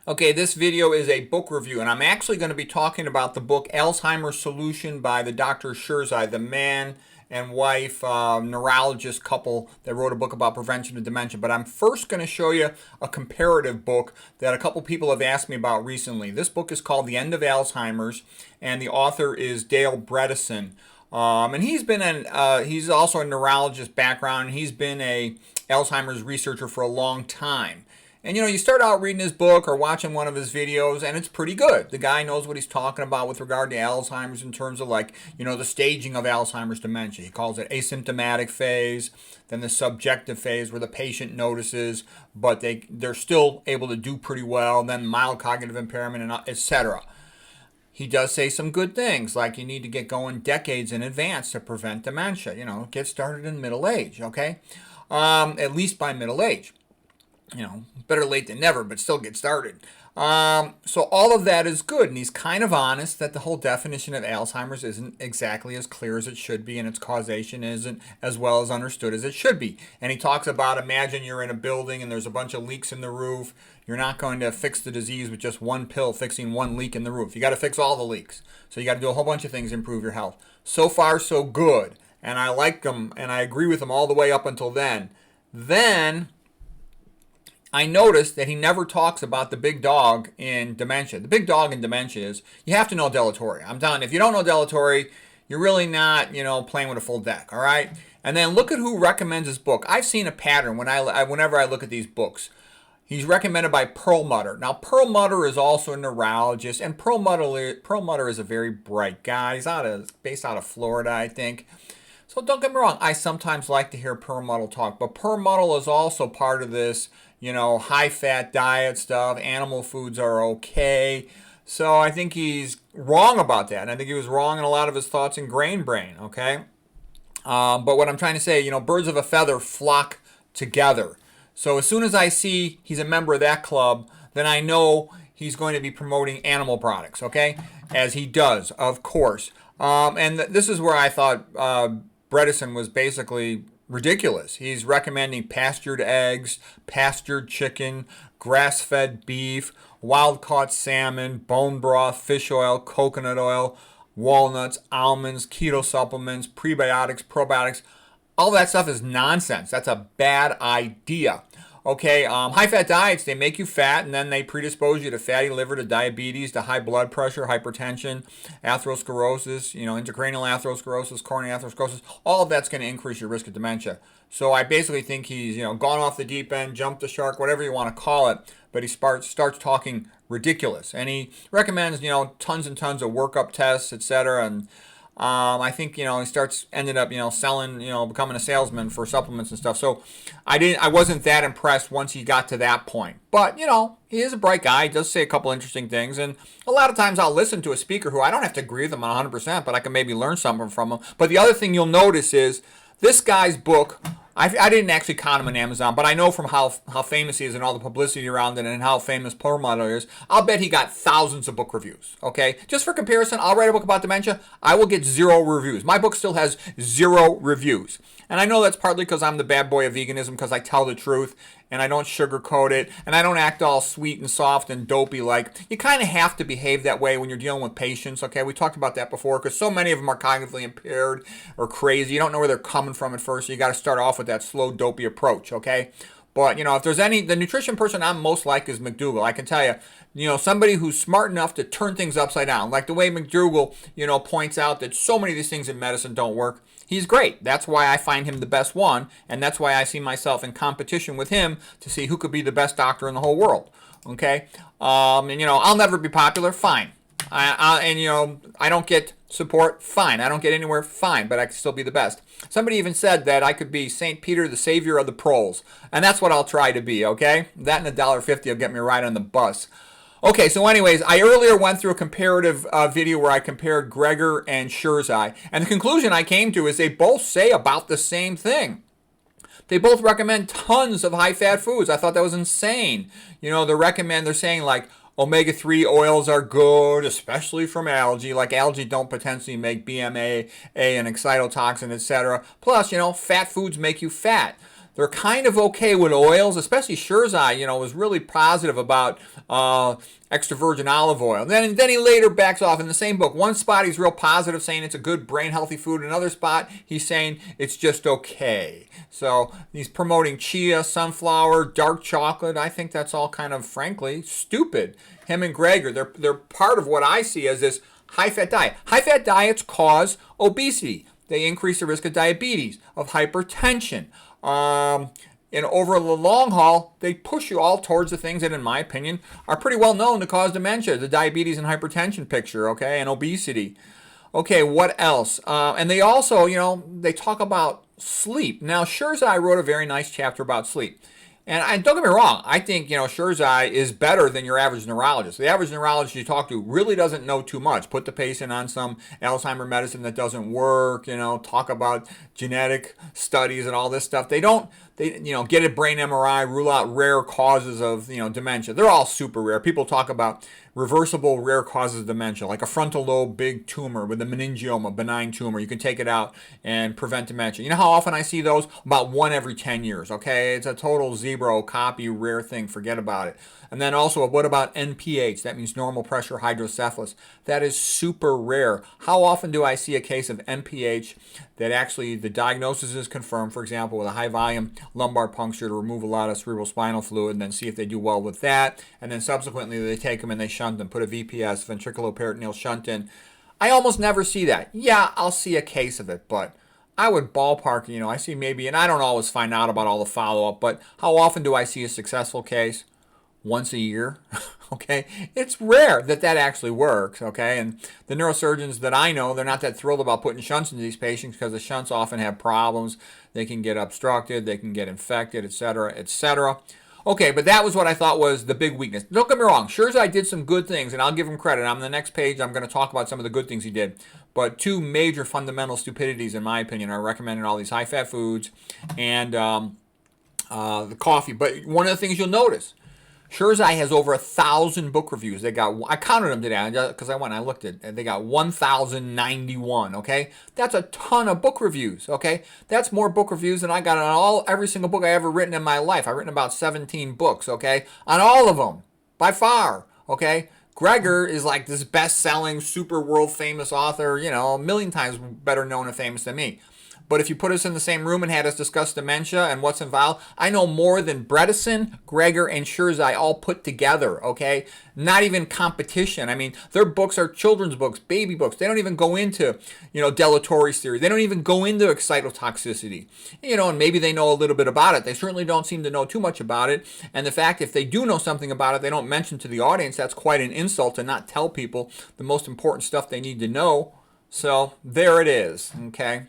Okay, this video is a book review, and I'm actually going to be talking about the book Alzheimer's Solution by the Drs Sherzai, the man and wife neurologist couple that wrote a book about prevention of dementia. But I'm first going to show you a comparative book that a couple people have asked me about recently. This book is called The End of Alzheimer's, and the author is Dale Bredesen. And he's also a neurologist background, and he's been a Alzheimer's researcher for a long time. And you start out reading his book or watching one of his videos, and it's pretty good. The guy knows what he's talking about with regard to Alzheimer's in terms of the staging of Alzheimer's dementia. He calls it asymptomatic phase, then the subjective phase where the patient notices, but they're still able to do pretty well, then mild cognitive impairment, and etc. He does say some good things, like you need to get going decades in advance to prevent dementia. Get started in middle age, okay? At least by middle age. Better late than never, but still get started. So all of that is good, and he's kind of honest that the whole definition of Alzheimer's isn't exactly as clear as it should be, and its causation isn't as well as understood as it should be. And he talks about, imagine you're in a building and there's a bunch of leaks in the roof. You're not going to fix the disease with just one pill fixing one leak in the roof. You got to fix all the leaks. So you got to do a whole bunch of things to improve your health. So far, so good. And I like them, and I agree with them all the way up until then. Then I noticed that he never talks about the big dog in dementia. The big dog in dementia is you have to know dilatory. I'm telling you, if you don't know dilatory, you're really not, playing with a full deck, all right? And then look at who recommends his book. I've seen a pattern whenever I look at these books. He's recommended by Perlmutter. Now, Perlmutter is also a neurologist, and Perlmutter is a very bright guy. He's based out of Florida, I think. So don't get me wrong, I sometimes like to hear Perlmutter talk, but Perlmutter is also part of this, high-fat diet stuff. Animal foods are okay. So I think he's wrong about that, and I think he was wrong in a lot of his thoughts in Grain Brain, okay? But what I'm trying to say, birds of a feather flock together. So as soon as I see he's a member of that club, then I know he's going to be promoting animal products, okay? As he does, of course. And this is where I thought Bredesen was basically ridiculous. He's recommending pastured eggs, pastured chicken, grass-fed beef, wild-caught salmon, bone broth, fish oil, coconut oil, walnuts, almonds, keto supplements, prebiotics, probiotics. All that stuff is nonsense. That's a bad idea. Okay, high-fat diets, they make you fat, and then they predispose you to fatty liver, to diabetes, to high blood pressure, hypertension, atherosclerosis, intracranial atherosclerosis, coronary atherosclerosis. All of that's going to increase your risk of dementia. So I basically think he's, gone off the deep end, jumped the shark, whatever you want to call it, but he starts talking ridiculous. And he recommends, tons and tons of workup tests, etc., and I think he ended up selling, becoming a salesman for supplements and stuff. So I wasn't that impressed once he got to that point. But he is a bright guy. He does say a couple interesting things, and a lot of times I'll listen to a speaker who I don't have to agree with them 100%, but I can maybe learn something from him. But the other thing you'll notice is this guy's book. I didn't actually count him on Amazon, but I know from how famous he is and all the publicity around it and how famous Perlmutter is, I'll bet he got thousands of book reviews, okay? Just for comparison, I'll write a book about dementia. I will get 0 reviews. My book still has 0 reviews. And I know that's partly because I'm the bad boy of veganism, because I tell the truth and I don't sugarcoat it and I don't act all sweet and soft and dopey like. You kind of have to behave that way when you're dealing with patients, okay? We talked about that before, because so many of them are cognitively impaired or crazy. You don't know where they're coming from at first, so you got to start off with that slow, dopey approach, okay? But, if there's the nutrition person I'm most like is McDougall. I can tell you, somebody who's smart enough to turn things upside down. Like the way McDougall, points out that so many of these things in medicine don't work. He's great. That's why I find him the best one, and that's why I see myself in competition with him to see who could be the best doctor in the whole world, okay? And, I'll never be popular, fine. I don't get support, fine. I don't get anywhere, fine, but I can still be the best. Somebody even said that I could be St. Peter, the savior of the proles, and that's what I'll try to be, okay? That and $1.50 will get me right on the bus. Okay, so anyways, I earlier went through a comparative video where I compared Greger and Sherzai, and the conclusion I came to is they both say about the same thing. They both recommend tons of high-fat foods. I thought that was insane. They're saying like omega-3 oils are good, especially from algae. Like algae don't potentially make BMA, and excitotoxin, etc. Plus, fat foods make you fat. They're kind of okay with oils, especially Sherzai, was really positive about extra virgin olive oil. Then he later backs off in the same book. One spot he's real positive, saying it's a good brain healthy food. Another spot he's saying it's just okay. So he's promoting chia, sunflower, dark chocolate. I think that's all kind of, frankly, stupid. Him and Greger, they're part of what I see as this high-fat diet. High-fat diets cause obesity. They increase the risk of diabetes, of hypertension. And over the long haul, they push you all towards the things that, in my opinion, are pretty well known to cause dementia. The diabetes and hypertension picture, okay, and obesity. Okay, what else? And they also, they talk about sleep. Now, Sherzai wrote a very nice chapter about sleep. And don't get me wrong, I think, Sherzai is better than your average neurologist. The average neurologist you talk to really doesn't know too much. Put the patient on some Alzheimer medicine that doesn't work, talk about genetic studies and all this stuff. They get a brain MRI, rule out rare causes of, dementia. They're all super rare. People talk about reversible rare causes of dementia, like a frontal lobe big tumor with a meningioma, benign tumor. You can take it out and prevent dementia. You know how often I see those? About 1 every 10 years, okay? It's a total zebra copy, rare thing. Forget about it. And then also, what about NPH? That means normal pressure hydrocephalus. That is super rare. How often do I see a case of NPH that actually the diagnosis is confirmed, for example, with a high volume lumbar puncture to remove a lot of cerebral spinal fluid, and then see if they do well with that, and then subsequently they take them and they shunt them, put a VPS, ventriculoperitoneal shunt in. I almost never see that. Yeah, I'll see a case of it, but I would ballpark, I see maybe, and I don't always find out about all the follow-up, but how often do I see a successful case? Once a year, okay? It's rare that actually works, okay? And the neurosurgeons that I know, they're not that thrilled about putting shunts into these patients because the shunts often have problems. They can get obstructed, they can get infected, etc., etc. Okay, but that was what I thought was the big weakness. Don't get me wrong, Sherzai did some good things, and I'll give him credit. On the next page, I'm going to talk about some of the good things he did. But two major fundamental stupidities, in my opinion, are recommending all these high-fat foods and the coffee. But one of the things you'll notice, Sherzai has over 1,000 book reviews. I counted them today because I looked at it, and they got 1,091, okay? That's a ton of book reviews, okay? That's more book reviews than I got on every single book I ever written in my life. I've written about 17 books, okay? On all of them, by far, okay? Greger is like this best-selling, super world-famous author, a million times better known and famous than me. But if you put us in the same room and had us discuss dementia and what's involved, I know more than Bredesen, Greger, and Sherzai all put together, okay? Not even competition. I mean, their books are children's books, baby books. They don't even go into, Delatorre's theory. They don't even go into excitotoxicity. And maybe they know a little bit about it. They certainly don't seem to know too much about it. And the fact, if they do know something about it, they don't mention to the audience. That's quite an insult to not tell people the most important stuff they need to know. So there it is, okay?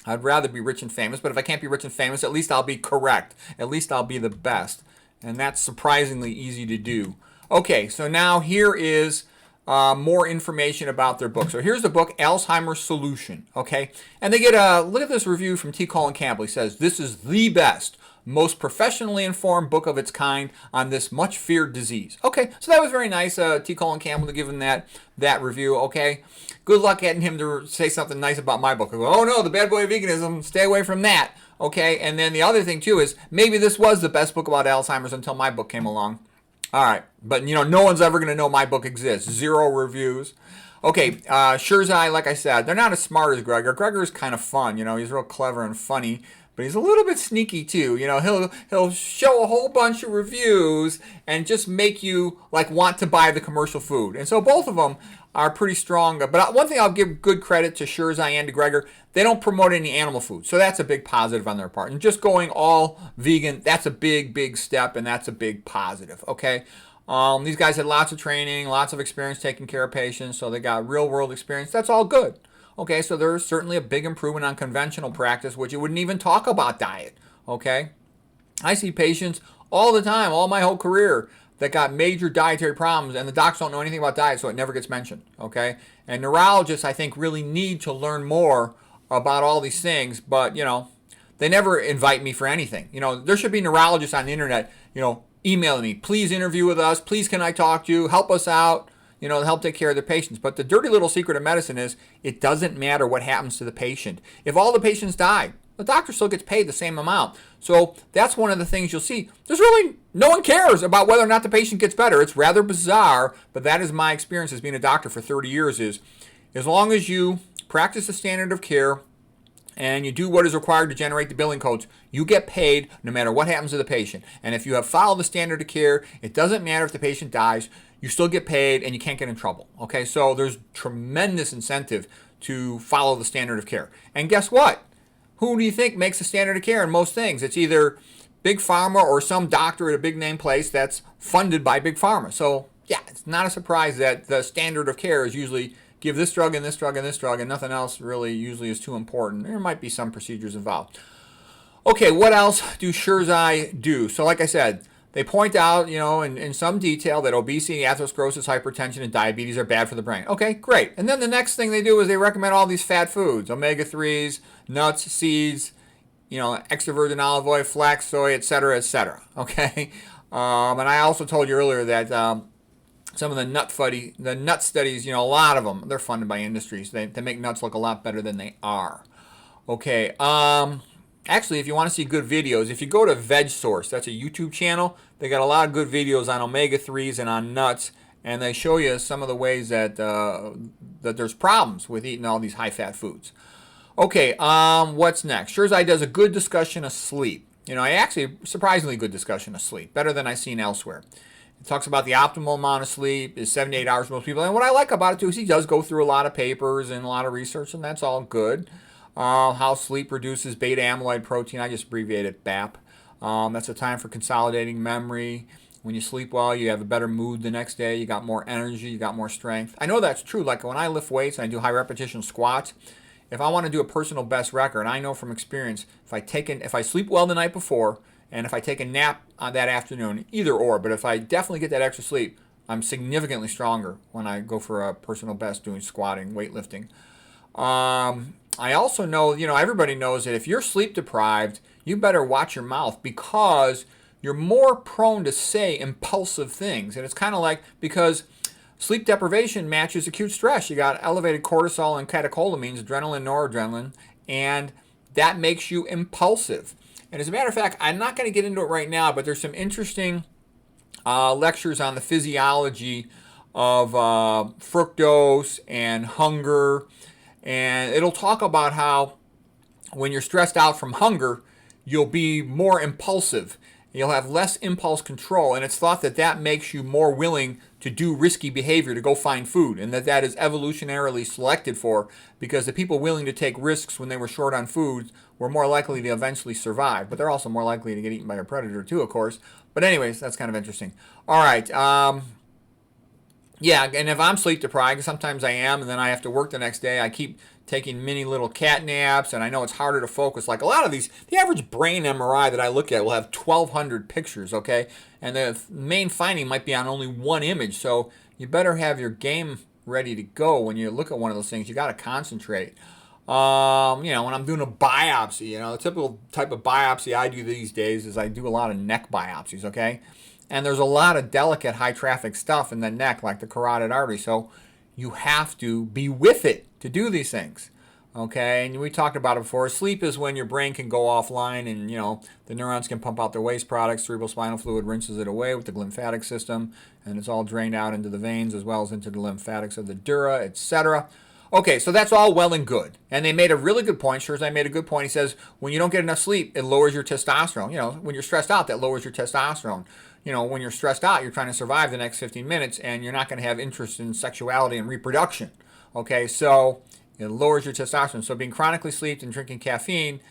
I'd rather be rich and famous, but if I can't be rich and famous, at least I'll be correct. At least I'll be the best. And that's surprisingly easy to do. Okay, so now here is more information about their book. So here's the book, Alzheimer's Solution, okay? And they get look at this review from T. Colin Campbell. He says, this is the best, most professionally informed book of its kind on this much feared disease. Okay, so that was very nice, T. Colin Campbell, to give him that review, okay? Good luck getting him to say something nice about my book. Go, oh no, the bad boy of veganism, stay away from that, okay? And then the other thing too is, maybe this was the best book about Alzheimer's until my book came along. All right, but no one's ever going to know my book exists. 0 reviews. Okay, Sherzai, like I said, they're not as smart as Greger. Greger's kind of fun, he's real clever and funny. But he's a little bit sneaky too. He'll show a whole bunch of reviews and just make you want to buy the commercial food. And so both of them are pretty strong. But one thing I'll give good credit to Sherzai and to Greger, they don't promote any animal food. So that's a big positive on their part. And just going all vegan, that's a big, big step, and that's a big positive, okay? These guys had lots of training, lots of experience taking care of patients, so they got real-world experience. That's all good. Okay, so there's certainly a big improvement on conventional practice, which you wouldn't even talk about diet, okay? I see patients all the time, all my whole career, that got major dietary problems, and the docs don't know anything about diet, so it never gets mentioned, okay? And neurologists, I think, really need to learn more about all these things, but, they never invite me for anything. There should be neurologists on the internet, emailing me, please interview with us, please can I talk to you, help us out, to help take care of the patients. But the dirty little secret of medicine is it doesn't matter what happens to the patient. If all the patients die, the doctor still gets paid the same amount. So that's one of the things you'll see. There's really no one cares about whether or not the patient gets better. It's rather bizarre, but that is my experience as being a doctor for 30 years is as long as you practice the standard of care and you do what is required to generate the billing codes, you get paid no matter what happens to the patient. And if you have followed the standard of care, it doesn't matter if the patient dies, you still get paid and you can't get in trouble. Okay, so there's tremendous incentive to follow the standard of care. And guess what? Who do you think makes the standard of care in most things? It's either Big Pharma or some doctor at a big name place that's funded by Big Pharma. So yeah, it's not a surprise that the standard of care is usually give this drug and this drug and this drug, and nothing else really usually is too important. There might be some procedures involved. Okay, what else do Sherzai do? So like I said, they point out, in some detail that obesity, atherosclerosis, hypertension, and diabetes are bad for the brain. Okay, great. And then the next thing they do is they recommend all these fat foods, omega-3s, nuts, seeds, extra virgin olive oil, flax, soy, etc., etc. Okay? And I also told you earlier that some of the nut studies, a lot of them, they're funded by industries. They make nuts look a lot better than they are. Okay. Actually, if you want to see good videos, if you go to Veg Source, that's a YouTube channel, they got a lot of good videos on omega-3s and on nuts, and they show you some of the ways that that there's problems with eating all these high-fat foods. Okay, what's next? Sherzai does a good discussion of sleep. Actually, surprisingly good discussion of sleep, better than I've seen elsewhere. It talks about the optimal amount of sleep is 7 to 8 hours for most people. And what I like about it, too, is he does go through a lot of papers and a lot of research, and that's all good. How sleep reduces beta amyloid protein. I just abbreviate it BAP. That's a time for consolidating memory. When you sleep well, you have a better mood the next day. You got more energy. You got more strength. I know that's true. Like when I lift weights and I do high repetition squats, if I want to do a personal best record, I know from experience, if I sleep well the night before, and if I take a nap on that afternoon, either or, but if I definitely get that extra sleep, I'm significantly stronger when I go for a personal best doing squatting, weightlifting. I also know, everybody knows that if you're sleep deprived, you better watch your mouth because you're more prone to say impulsive things. And it's kind of like, because sleep deprivation matches acute stress. You got elevated cortisol and catecholamines, adrenaline, noradrenaline, and that makes you impulsive. And as a matter of fact, I'm not going to get into it right now, but there's some interesting lectures on the physiology of fructose and hunger. And it'll talk about how when you're stressed out from hunger, you'll be more impulsive. You'll have less impulse control. And it's thought that that makes you more willing to do risky behavior, to go find food. And that is evolutionarily selected for, because the people willing to take risks when they were short on food were more likely to eventually survive. But they're also more likely to get eaten by a predator too, of course. But anyways, that's kind of interesting. All right. Yeah, and if I'm sleep deprived, sometimes I am, and then I have to work the next day, I keep taking mini little cat naps, and I know it's harder to focus. Like a lot of these, the average brain MRI that I look at will have 1,200 pictures, okay? And the main finding might be on only one image, so you better have your game ready to go when you look at one of those things. You got to concentrate. When I'm doing a biopsy, the typical type of biopsy I do these days is I do a lot of neck biopsies, okay? And there's a lot of delicate, high-traffic stuff in the neck, like the carotid artery. So you have to be with it to do these things, okay? And we talked about it before. Sleep is when your brain can go offline and, the neurons can pump out their waste products. Cerebrospinal fluid rinses it away with the lymphatic system, and it's all drained out into the veins as well as into the lymphatics of the dura, etc. Okay, so that's all well and good. And they made a really good point. Sherzai made a good point. He says, when you don't get enough sleep, it lowers your testosterone. When you're stressed out, that lowers your testosterone. When you're stressed out, you're trying to survive the next 15 minutes, and you're not going to have interest in sexuality and reproduction. Okay, so it lowers your testosterone. So being chronically sleeped and drinking caffeine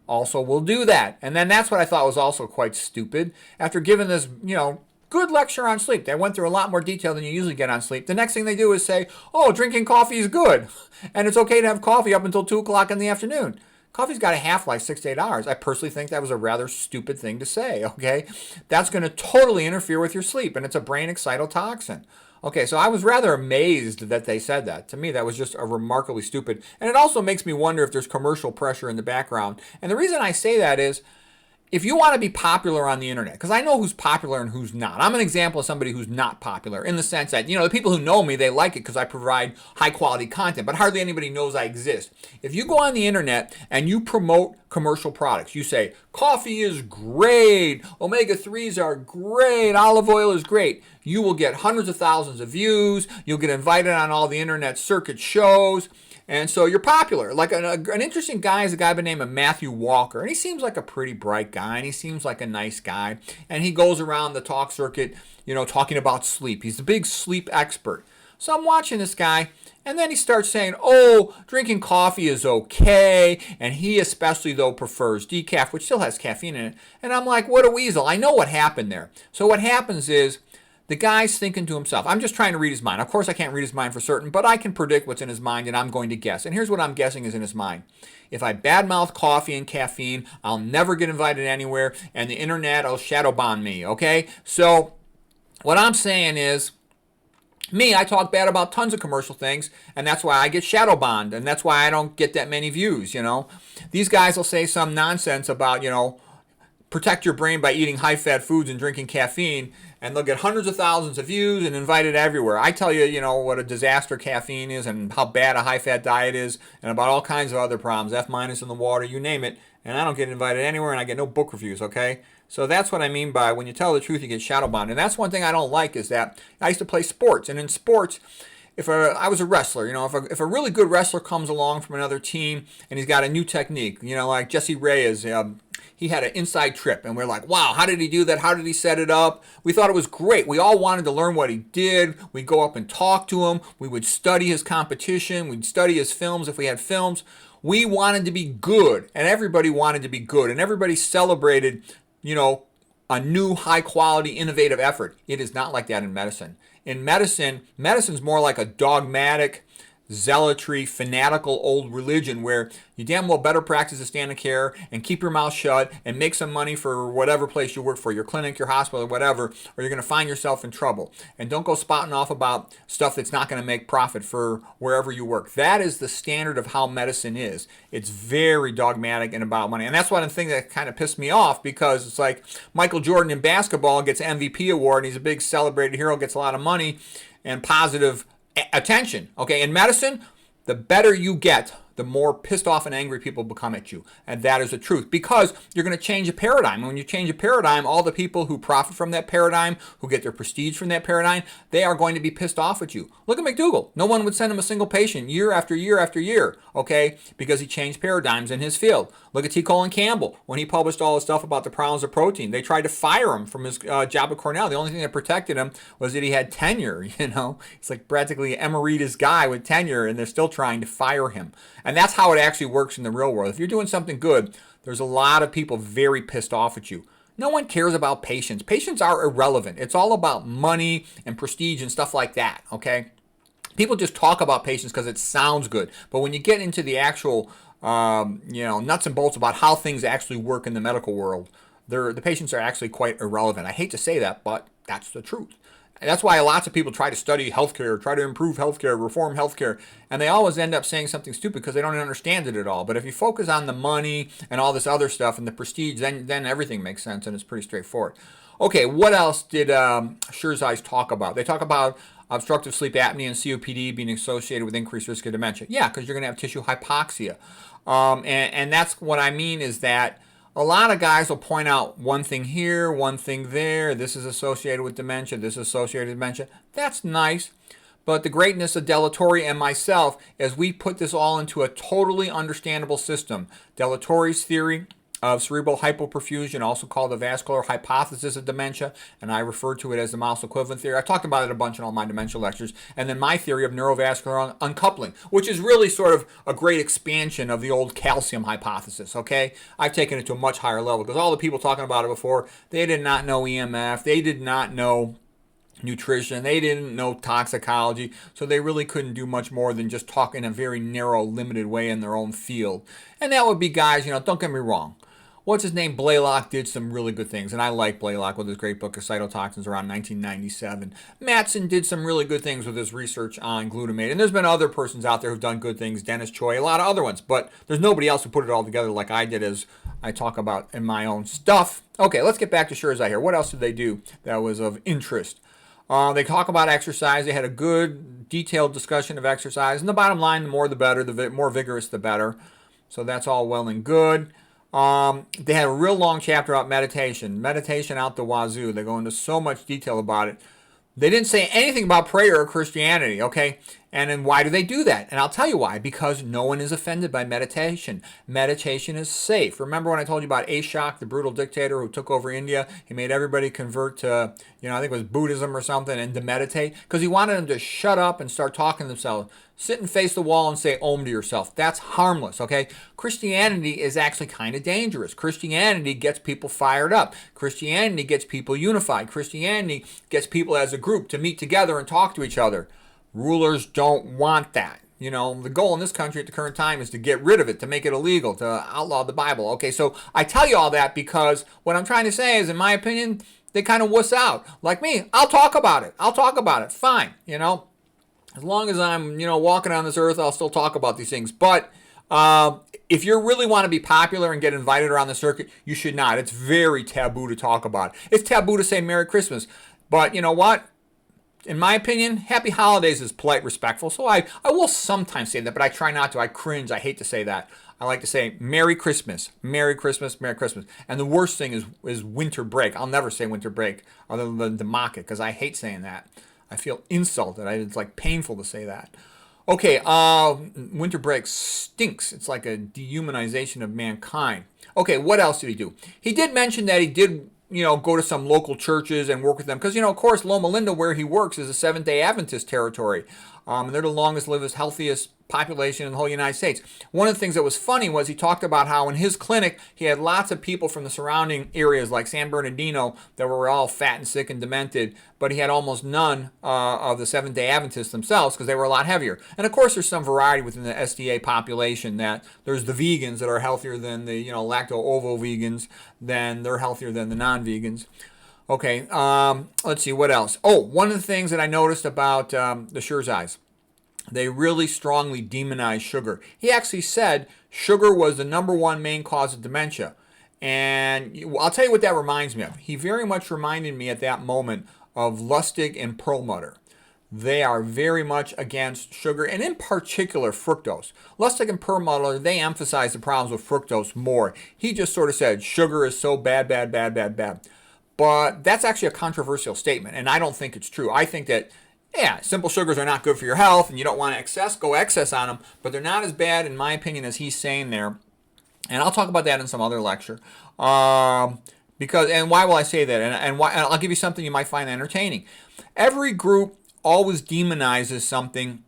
also will do that. And then that's what I thought was also quite stupid. After giving this, good lecture on sleep, they went through a lot more detail than you usually get on sleep. The next thing they do is say, oh, drinking coffee is good, and it's okay to have coffee up until 2 o'clock in the afternoon. Coffee's got a half-life 6 to 8 hours. I personally think that was a rather stupid thing to say, okay? That's going to totally interfere with your sleep, and it's a brain excitotoxin. Okay, so I was rather amazed that they said that. To me, that was just a remarkably stupid. And it also makes me wonder if there's commercial pressure in the background. And the reason I say that is, if you want to be popular on the internet, because I know who's popular and who's not. I'm an example of somebody who's not popular in the sense that, the people who know me, they like it because I provide high quality content, but hardly anybody knows I exist. If you go on the internet and you promote commercial products, you say, coffee is great, omega-3s are great, olive oil is great, you will get hundreds of thousands of views, you'll get invited on all the internet circuit shows, and so you're popular. Like an interesting guy is a guy by the name of Matthew Walker. And he seems like a pretty bright guy. And he seems like a nice guy. And he goes around the talk circuit, talking about sleep. He's a big sleep expert. So I'm watching this guy. And then he starts saying, drinking coffee is okay. And he especially, though, prefers decaf, which still has caffeine in it. And I'm like, what a weasel. I know what happened there. So what happens is, the guy's thinking to himself, I'm just trying to read his mind. Of course, I can't read his mind for certain, but I can predict what's in his mind, and I'm going to guess. And here's what I'm guessing is in his mind. If I badmouth coffee and caffeine, I'll never get invited anywhere, and the internet will shadow ban me, okay? So what I'm saying is, I talk bad about tons of commercial things, and that's why I get shadow banned, and that's why I don't get that many views, These guys will say some nonsense about, protect your brain by eating high-fat foods and drinking caffeine, and they'll get hundreds of thousands of views and invited everywhere. I tell you, what a disaster caffeine is and how bad a high-fat diet is and about all kinds of other problems, F- in the water, you name it, and I don't get invited anywhere and I get no book reviews, okay? So that's what I mean by when you tell the truth, you get shadow banned. And that's one thing I don't like is that I used to play sports, and in sports, I was a wrestler, if a really good wrestler comes along from another team and he's got a new technique, like Jesse Reyes, he had an inside trip, and we're like, wow, how did he do that? How did he set it up? We thought it was great. We all wanted to learn what he did. We'd go up and talk to him. We would study his competition. We'd study his films if we had films. We wanted to be good, and everybody wanted to be good, and everybody celebrated, a new high-quality, innovative effort. It is not like that in medicine. In medicine's more like a dogmatic, zealotry, fanatical old religion where you damn well better practice the standard of care and keep your mouth shut and make some money for whatever place you work for, your clinic, your hospital, or whatever, or you're going to find yourself in trouble. And don't go spouting off about stuff that's not going to make profit for wherever you work. That is the standard of how medicine is. It's very dogmatic and about money. And that's one thing that kind of pissed me off, because it's like Michael Jordan in basketball gets MVP award and he's a big celebrated hero, gets a lot of money and positive attention. Okay, in medicine, the better you get, the more pissed off and angry people become at you. And that is the truth, because you're going to change a paradigm. And when you change a paradigm, all the people who profit from that paradigm, who get their prestige from that paradigm, they are going to be pissed off at you. Look at McDougall. No one would send him a single patient year after year after year, okay, because he changed paradigms in his field. Look at T. Colin Campbell. When he published all his stuff about the problems of protein, they tried to fire him from his job at Cornell. The only thing that protected him was that he had tenure, It's like practically an emeritus guy with tenure, and they're still trying to fire him. And that's how it actually works in the real world. If you're doing something good, there's a lot of people very pissed off at you. No one cares about patients. Patients are irrelevant. It's all about money and prestige and stuff like that, okay? People just talk about patients because it sounds good. But when you get into the actual, nuts and bolts about how things actually work in the medical world, the patients are actually quite irrelevant. I hate to say that, but that's the truth. And that's why lots of people try to study healthcare, try to improve healthcare, reform healthcare, and they always end up saying something stupid because they don't understand it at all. But if you focus on the money and all this other stuff and the prestige, then everything makes sense and it's pretty straightforward. Okay, what else did Sherzai talk about? They talk about obstructive sleep apnea and COPD being associated with increased risk of dementia. Yeah, because you're going to have tissue hypoxia. And that's what I mean is that a lot of guys will point out one thing here, one thing there. This is associated with dementia. This is associated with dementia. That's nice. But the greatness of Delatorre and myself is we put this all into a totally understandable system. Delatorre's theory of cerebral hypoperfusion, also called the vascular hypothesis of dementia, and I refer to it as the mouse equivalent theory. I talked about it a bunch in all my dementia lectures. And then my theory of neurovascular uncoupling, which is really sort of a great expansion of the old calcium hypothesis, okay? I've taken it to a much higher level because all the people talking about it before, they did not know EMF, they did not know nutrition, they didn't know toxicology, so they really couldn't do much more than just talk in a very narrow, limited way in their own field. And that would be guys, don't get me wrong. what's his name, Blaylock, did some really good things, and I like Blaylock with his great book of cytotoxins around 1997. Mattson did some really good things with his research on glutamate, and there's been other persons out there who've done good things, Dennis Choi, a lot of other ones, but there's nobody else who put it all together like I did, as I talk about in my own stuff. Okay, let's get back to Sherzai here. What else did they do that was of interest? They talk about exercise. They had a good, detailed discussion of exercise. And the bottom line, the more the better, the more vigorous the better. So that's all well and good. They had a real long chapter about meditation. Meditation out the wazoo. They go into so much detail about it. They didn't say anything about prayer or Christianity, okay? And then why do they do that? And I'll tell you why. Because no one is offended by meditation. Meditation is safe. Remember when I told you about Ashok, the brutal dictator who took over India? He made everybody convert to, I think it was Buddhism or something, and to meditate. Because he wanted them to shut up and start talking to themselves. Sit and face the wall and say Om to yourself. That's harmless, okay? Christianity is actually kind of dangerous. Christianity gets people fired up. Christianity gets people unified. Christianity gets people as a group to meet together and talk to each other. Rulers don't want that. The goal in this country at the current time is to get rid of it, to make it illegal, to outlaw the Bible. Okay, so I tell you all that because what I'm trying to say is, in my opinion, they kind of wuss out. Like me, I'll talk about it. Fine, As long as I'm, walking on this earth, I'll still talk about these things. But if you really want to be popular and get invited around the circuit, you should not. It's very taboo to talk about it. It's taboo to say Merry Christmas. But you know what? In my opinion, Happy Holidays is polite, respectful. So I will sometimes say that, but I try not to. I cringe. I hate to say that. I like to say Merry Christmas, Merry Christmas, Merry Christmas. And the worst thing is winter break. I'll never say winter break other than to mock it because I hate saying that. I feel insulted. It's like painful to say that. Okay, winter break stinks. It's like a dehumanization of mankind. Okay, what else did he do? He did mention that he did go to some local churches and work with them. Because, of course, Loma Linda, where he works, is a Seventh-day Adventist territory. And they're the longest lived, healthiest population in the whole United States. One of the things that was funny was he talked about how in his clinic, he had lots of people from the surrounding areas like San Bernardino that were all fat and sick and demented, but he had almost none of the Seventh-day Adventists themselves because they were a lot heavier. And, of course, there's some variety within the SDA population that there's the vegans that are healthier than the, lacto-ovo vegans, then they're healthier than the non-vegans. Okay, let's see, what else? Oh, one of the things that I noticed about the Sherzais, they really strongly demonize sugar. He actually said sugar was the number one main cause of dementia. And I'll tell you what that reminds me of. He very much reminded me at that moment of Lustig and Perlmutter. They are very much against sugar, and in particular fructose. Lustig and Perlmutter, they emphasize the problems with fructose more. He just sort of said sugar is so bad, bad, bad, bad, bad. But that's actually a controversial statement, and I don't think it's true. I think that, simple sugars are not good for your health, and you don't want to go excess on them, but they're not as bad, in my opinion, as he's saying there. And I'll talk about that in some other lecture. And why will I say that? And I'll give you something you might find entertaining. Every group always demonizes something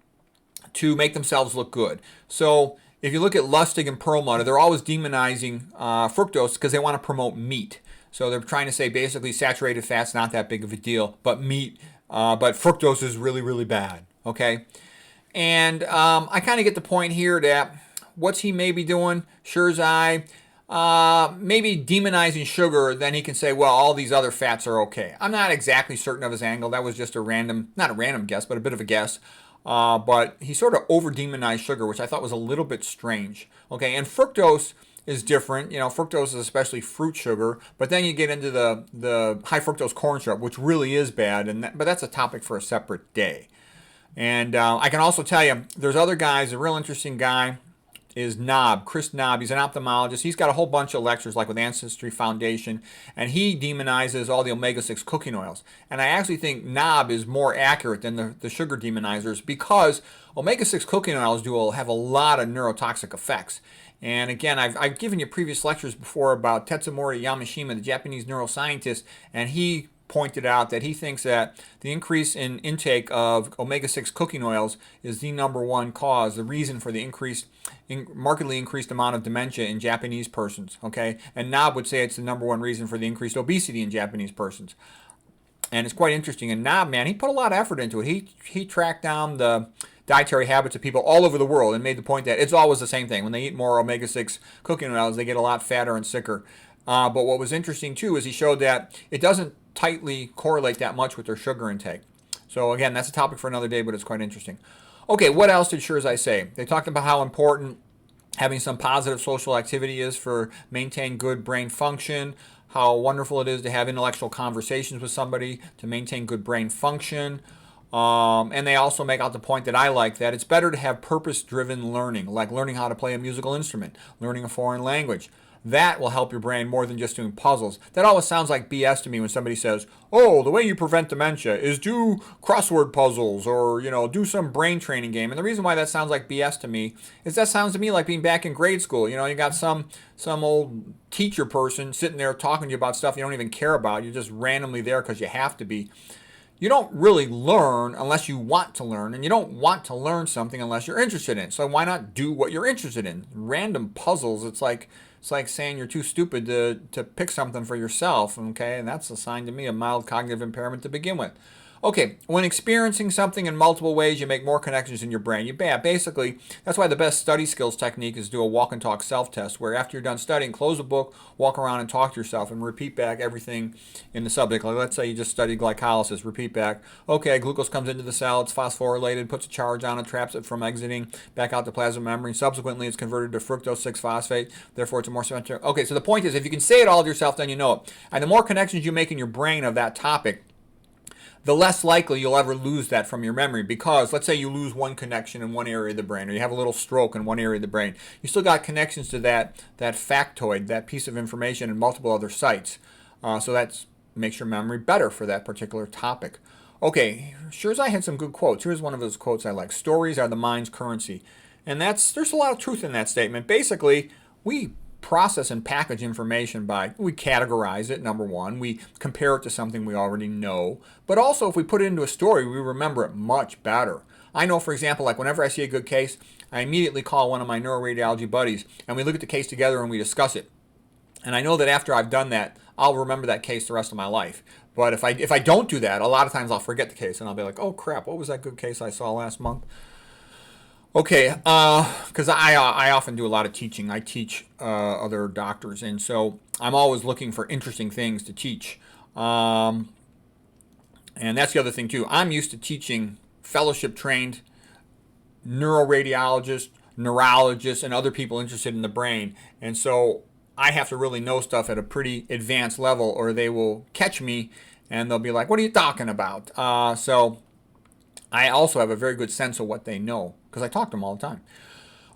to make themselves look good. So if you look at Lustig and Perlmutter, they're always demonizing fructose because they want to promote meat. So they're trying to say basically saturated fat's not that big of a deal, but meat, but fructose is really, really bad, okay? And I kind of get the point here that what's he maybe doing? Sherzai, maybe demonizing sugar, then he can say, well, all these other fats are okay. I'm not exactly certain of his angle. That was just not a random guess, but a bit of a guess. But he sort of over-demonized sugar, which I thought was a little bit strange. Okay, and fructose is different. Fructose is especially fruit sugar, but then you get into the high fructose corn syrup, which really is bad, but that's a topic for a separate day. And I can also tell you, there's other guys. A real interesting guy is Chris Knob. He's an ophthalmologist. He's got a whole bunch of lectures, like with Ancestry Foundation, and he demonizes all the omega-6 cooking oils. And I actually think Knob is more accurate than the sugar demonizers because omega-6 cooking oils have a lot of neurotoxic effects. And again, I've given you previous lectures before about Tetsumori Yamashima, the Japanese neuroscientist, and he pointed out that he thinks that the increase in intake of omega-6 cooking oils is the number one cause, the reason for the markedly increased amount of dementia in Japanese persons, okay? And Knob would say it's the number one reason for the increased obesity in Japanese persons. And it's quite interesting. And Knob, man, he put a lot of effort into it. He tracked down the dietary habits of people all over the world and made the point that it's always the same thing. When they eat more omega-6 cooking oils, they get a lot fatter and sicker. But what was interesting too is he showed that it doesn't tightly correlate that much with their sugar intake. So again, that's a topic for another day, but it's quite interesting. Okay, what else did Sherzai say? They talked about how important having some positive social activity is for maintain good brain function, how wonderful it is to have intellectual conversations with somebody to maintain good brain function. And they also make out the point that I like, that it's better to have purpose-driven learning, like learning how to play a musical instrument, learning a foreign language. That will help your brain more than just doing puzzles. That always sounds like BS to me when somebody says, oh, the way you prevent dementia is do crossword puzzles or, do some brain training game. And the reason why that sounds like BS to me is that sounds to me like being back in grade school. You got some old teacher person sitting there talking to you about stuff you don't even care about. You're just randomly there because you have to be. You don't really learn unless you want to learn, and you don't want to learn something unless you're interested in it. So why not do what you're interested in? Random puzzles, it's like saying you're too stupid to pick something for yourself, okay? And that's a sign to me of mild cognitive impairment to begin with. Okay, when experiencing something in multiple ways, you make more connections in your brain. Basically, that's why the best study skills technique is do a walk and talk self-test, where after you're done studying, close a book, walk around and talk to yourself and repeat back everything in the subject. Like let's say you just studied glycolysis, repeat back, okay, glucose comes into the cell, it's phosphorylated, puts a charge on it, traps it from exiting back out the plasma membrane. Subsequently, it's converted to fructose 6-phosphate, therefore it's a more symmetric. Okay, so the point is, if you can say it all to yourself, then you know it. And the more connections you make in your brain of that topic, the less likely you'll ever lose that from your memory, because let's say you lose one connection in one area of the brain, or you have a little stroke in one area of the brain. You still got connections to that factoid, that piece of information in multiple other sites. So that makes your memory better for that particular topic. Okay, Sherzai had some good quotes. Here's one of those quotes I like. Stories are the mind's currency. And there's a lot of truth in that statement. Basically, we process and package information we categorize it, number one. We compare it to something we already know. But also, if we put it into a story, we remember it much better. I know, for example, like whenever I see a good case, I immediately call one of my neuroradiology buddies, and we look at the case together and we discuss it. And I know that after I've done that, I'll remember that case the rest of my life. But if I don't do that, a lot of times I'll forget the case, and I'll be like, oh crap, what was that good case I saw last month? Okay, because I often do a lot of teaching. I teach other doctors, and so I'm always looking for interesting things to teach. And that's the other thing too. I'm used to teaching fellowship-trained neuroradiologists, neurologists, and other people interested in the brain. And so I have to really know stuff at a pretty advanced level, or they will catch me and they'll be like, what are you talking about? So I also have a very good sense of what they know, because I talk to them all the time.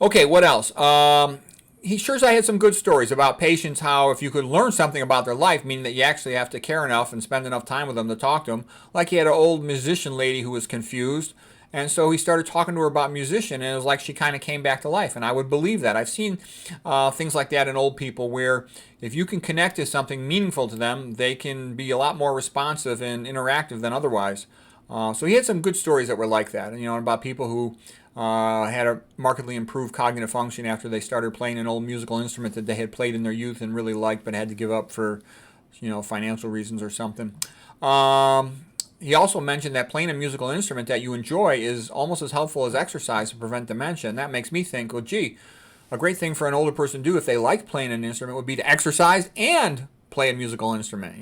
Okay, what else? Sherzai had some good stories about patients, how if you could learn something about their life, meaning that you actually have to care enough and spend enough time with them to talk to them. Like he had an old musician lady who was confused, and so he started talking to her about musician, and it was like she kind of came back to life, and I would believe that. I've seen things like that in old people, where if you can connect to something meaningful to them, they can be a lot more responsive and interactive than otherwise. So he had some good stories that were like that, about people who had a markedly improved cognitive function after they started playing an old musical instrument that they had played in their youth and really liked, but had to give up for, financial reasons or something. He also mentioned that playing a musical instrument that you enjoy is almost as helpful as exercise to prevent dementia, and that makes me think, well, gee, a great thing for an older person to do if they like playing an instrument would be to exercise and play a musical instrument,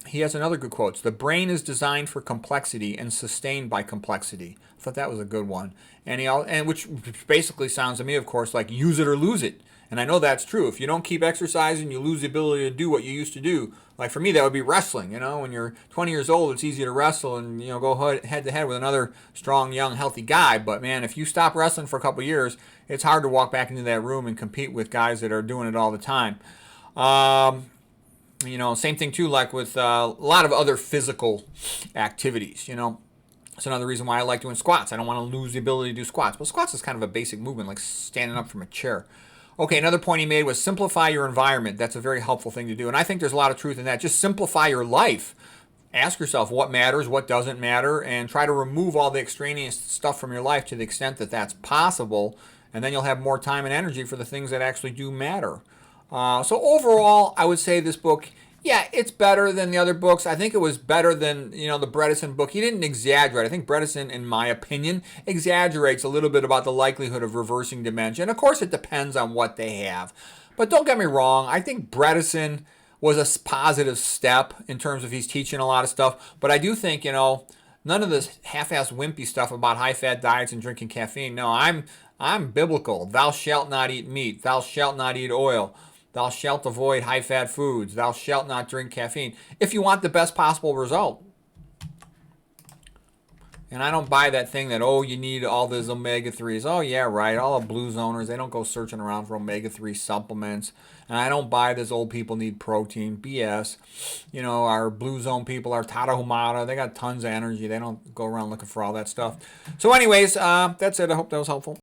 He has another good quote. The brain is designed for complexity and sustained by complexity. I thought that was a good one. And which basically sounds to me, of course, like use it or lose it. And I know that's true. If you don't keep exercising, you lose the ability to do what you used to do. Like for me, that would be wrestling. When you're 20 years old, it's easy to wrestle and go head to head with another strong, young, healthy guy. But man, if you stop wrestling for a couple years, it's hard to walk back into that room and compete with guys that are doing it all the time. Same thing too, like with a lot of other physical activities, It's another reason why I like doing squats. I don't want to lose the ability to do squats. But squats is kind of a basic movement, like standing up from a chair. Okay, another point he made was simplify your environment. That's a very helpful thing to do. And I think there's a lot of truth in that. Just simplify your life. Ask yourself what matters, what doesn't matter, and try to remove all the extraneous stuff from your life to the extent that that's possible. And then you'll have more time and energy for the things that actually do matter. So overall, I would say this book, yeah, it's better than the other books. I think it was better than, the Bredesen book. He didn't exaggerate. I think Bredesen, in my opinion, exaggerates a little bit about the likelihood of reversing dementia. And of course, it depends on what they have. But don't get me wrong. I think Bredesen was a positive step in terms of he's teaching a lot of stuff. But I do think, none of this half-assed wimpy stuff about high-fat diets and drinking caffeine. No, I'm biblical. Thou shalt not eat meat. Thou shalt not eat oil. Thou shalt avoid high-fat foods. Thou shalt not drink caffeine if you want the best possible result. And I don't buy that thing that, you need all those omega-3s. Oh, yeah, right. All the blue zoners, they don't go searching around for omega-3 supplements. And I don't buy this old people need protein. BS. Our blue zone people, our Tarahumara, they got tons of energy. They don't go around looking for all that stuff. So anyways, that's it. I hope that was helpful.